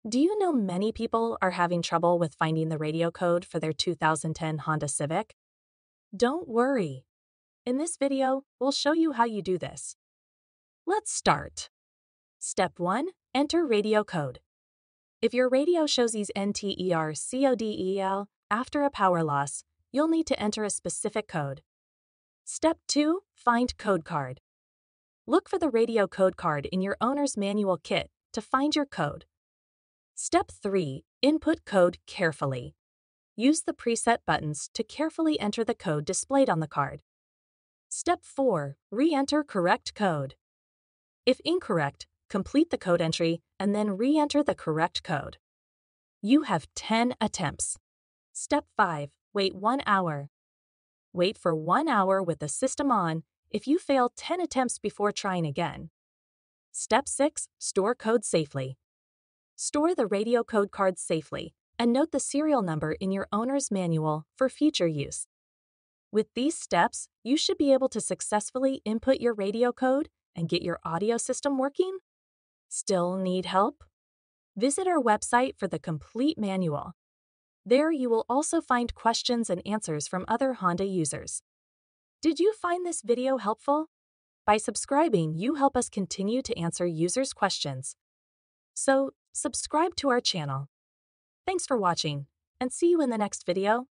Do you know many people are having trouble with finding the radio code for their 2010 Honda Civic? Don't worry. In this video, we'll show you how you do this. Let's start. Step 1. Enter radio code. If your radio shows these NTERCODEL after a power loss, you'll need to enter a specific code. Step 2. Find code card. Look for the radio code card in your owner's manual kit to find your code. Step 3. Input code carefully. Use the preset buttons to carefully enter the code displayed on the card. Step 4. Re-enter correct code. If incorrect, complete the code entry and then re-enter the correct code. You have 10 attempts. Step 5. Wait 1 hour. Wait for 1 hour with the system on if you fail 10 attempts before trying again. Step 6. Store code safely. Store the radio code card safely and note the serial number in your owner's manual for future use. With these steps, you should be able to successfully input your radio code and get your audio system working. Still need help? Visit our website for the complete manual. There you will also find questions and answers from other Honda users. Did you find this video helpful? By subscribing, you help us continue to answer users' questions. So, subscribe to our channel. Thanks for watching, and see you in the next video.